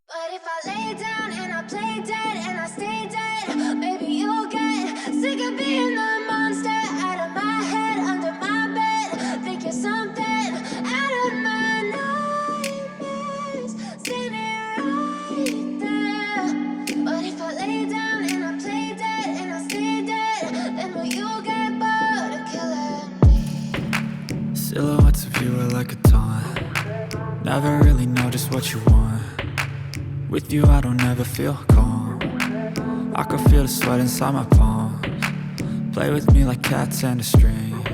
But if I lay down and I play dead and I stay dead, maybe you'll get sick of being the monster out of my head, under my bed. Think you're something out of my nightmares, standing right there. But if I lay down and I play dead and I stay dead, then will you get bored of killing me? Silhouettes of you are like a taunt. Never really know just what you want. With you I don't ever feel calm. I can feel the sweat inside my palms. Play with me like cats and a string.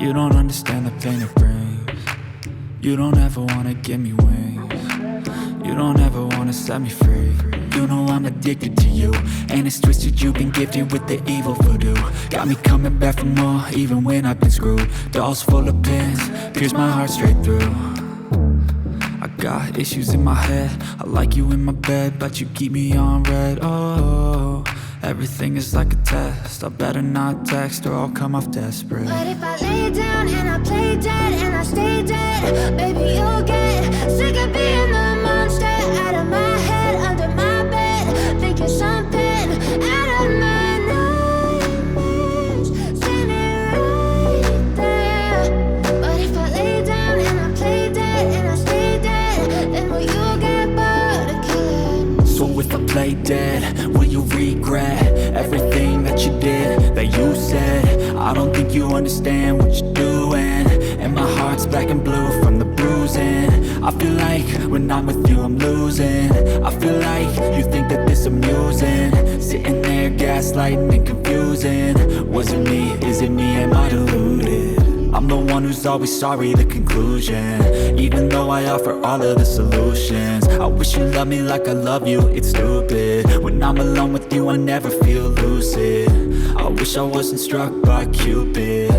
You don't understand the pain it brings. You don't ever wanna give me wings. You don't ever wanna set me free. You know I'm addicted to you, and it's twisted, you've been gifted with the evil voodoo. Got me coming back for more, even when I've been screwed. Dolls full of pins, pierce my heart straight through. I got issues in my head, I like you in my bed, but you keep me on red. Oh, everything is like a test, I better not text or I'll come off desperate. But if I lay down and I play dead and I stay dead, baby you'll get sick of being the monster out of my head, under my bed. Think you're something out of my nightmares, standing right there. But if I lay down and I play dead and I stay dead, then will you get bored of killing me? So if I play dead, will you regret everything that you did, that you said? I don't think you understand what you're doing, and my heart's black and blue from the bruising. I feel like when I'm with you I'm losing. I feel like you think that this amusing, sitting there gaslighting and confusing. Was it me? Is it me? Am I deluded? I'm the one who's always sorry, the conclusion. Even though I offer all of the solutions, I wish you loved me like I love you, it's stupid. When I'm alone with you I never feel lucid. I wish I wasn't struck by Cupid.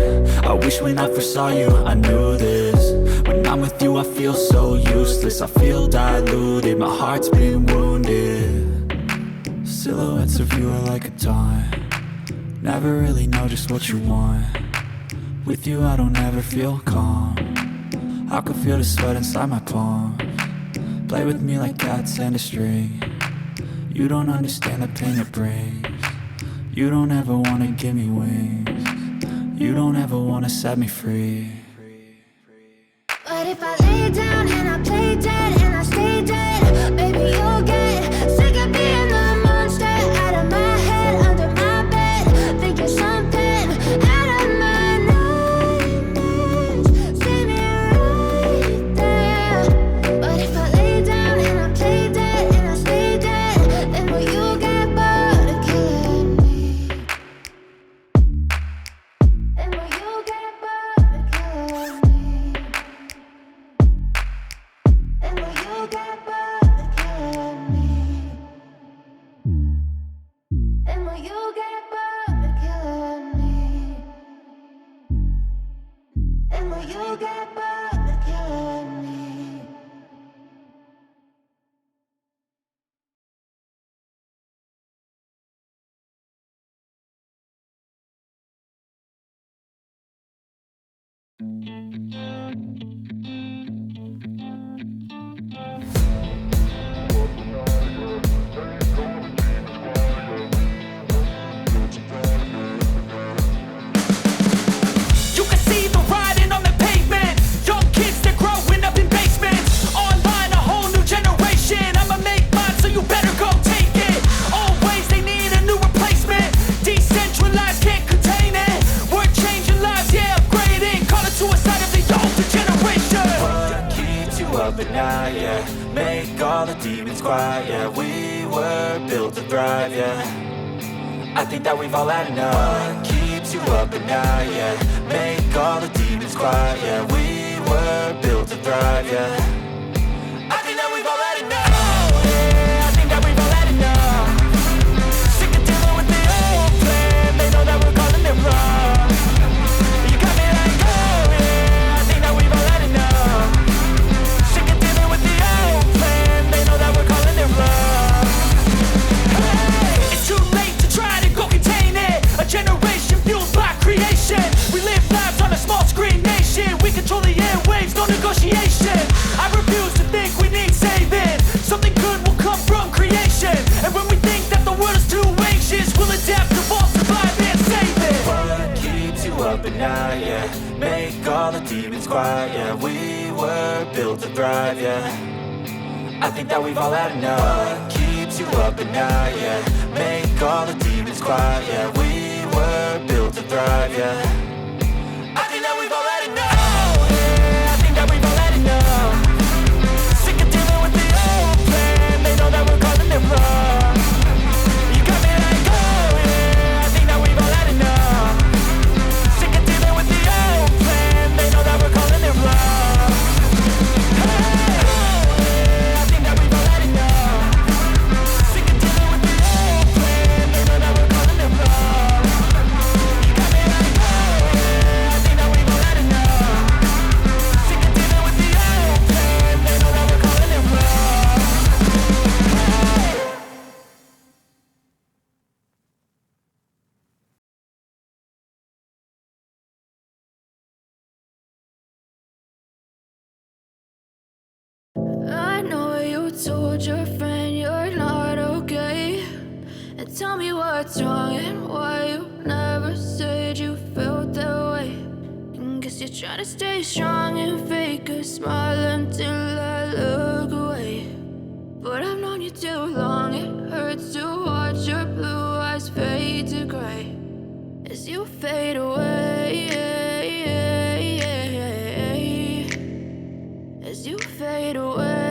I wish when I first saw you I knew this. When I'm with you I feel so useless, I feel diluted, my heart's been wounded. Silhouettes of you are like a taunt. Never really know just what you want. With you I don't ever feel calm. I can feel the sweat inside my palms. Play with me like cats and a string. You don't understand the pain it brings. You don't ever wanna give me wings. You don't ever wanna set me free. But if I lay down and I play dead and I stay dead, baby you'll get sick of being the monster out of my head, under my bed. Think you're something out of my nightmares, standing right there. But if I lay down and I play dead and I stay dead, then will you get bored of killing me? Then will you get bored of killing me? And will you get bored of killing me? And will you get bored of killing me? And will you get bored of killing me? You can see the writing on the pavement. Young kids, they're growing up in basements. Online, a whole new generation. I'ma make mine, so you better go take it. Always, they need a new replacement. Decentralized, can't contain it. We're changing lives, yeah, upgrading. Call it suicide of the older generation. What keeps you up at night, yeah? Make all the demons quiet, yeah. We were built to thrive, yeah. I think that we've all had enough. What keeps you up at night, yeah? Make all the demons quiet, yeah. We were built to thrive, yeah. I think that we've all had enough. Yeah, I think that we've all had enough. Sick of dealing with the old plan. They know that we're calling it wrong. You got me like, oh yeah, I think that we've all had enough. Sick of dealing with the old plan. They know that we're calling it wrong. Hey, it's too late to try to go contain it. A generation fueled by creation. We live lives on a small screen nation. We control the airwaves, no negotiation. I refuse to think we need saving. Something good demons quiet, yeah. We were built to thrive, yeah. I think that we've all had enough. What keeps you up at night, yeah. Make all the demons quiet, yeah. We were built to thrive, yeah. I think that we've all had enough. Oh, yeah, I think that we've all had enough. Sick of dealing with the old plan. They know that we're calling it bluff. You got me like, oh yeah, I think that we've all had enough. Sick of dealing with the old plan. They know that we're calling it bluff. Hey, oh yeah, I think that we've all had enough. Sick of dealing with the old plan. They know that we're calling it bluff. You got me like, oh yeah, I think that we've all had enough. Sick of dealing with the old plan. They know that we're calling it bluff. I know you told your friend you're not okay, and tell me what's wrong and why you never said you felt that way. And guess you're trying to stay strong and fake a smile until I look away. But I've known you too long, it hurts to watch your blue eyes fade to gray as you fade away, as you fade away.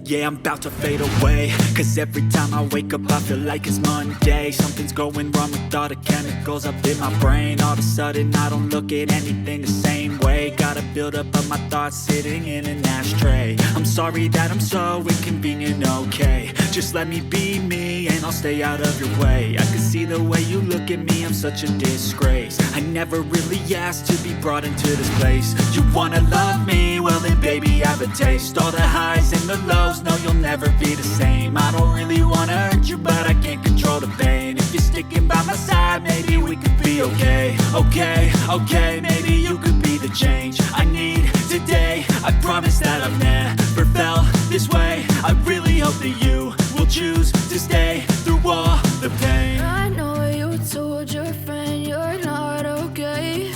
Yeah, I'm about to fade away, cause every time I wake up I feel like it's Monday. Something's going wrong with all the chemicals up in my brain. All of a sudden I don't look at anything the same way. Gotta build up of my thoughts sitting in an ashtray. I'm sorry that I'm so inconvenient, okay. Just let me be me and I'll stay out of your way. I can see the way you look at me, I'm such a disgrace. I never really asked to be brought into this place. You wanna love me? Well then baby have a taste. All the highs and the lows, no you'll never be the same. I don't really wanna hurt you but I can't control the pain. If you're sticking by my side maybe we could be okay. Okay, maybe you could be the change I need today. I promise that I've never felt this way. I really hope that you will choose to stay through all the pain. I know you told your friend you're not okay,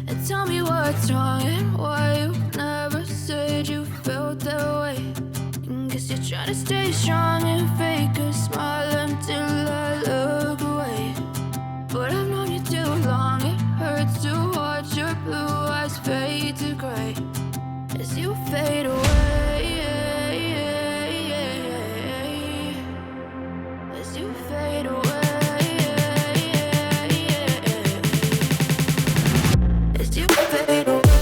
and tell me what's wrong and why you never said you felt that way. And guess you're trying to stay strong and fake a smile until I look away. But I've known you too long, it hurts to watch your blue eyes fade to gray as you fade away, as you fade away, as you fade away.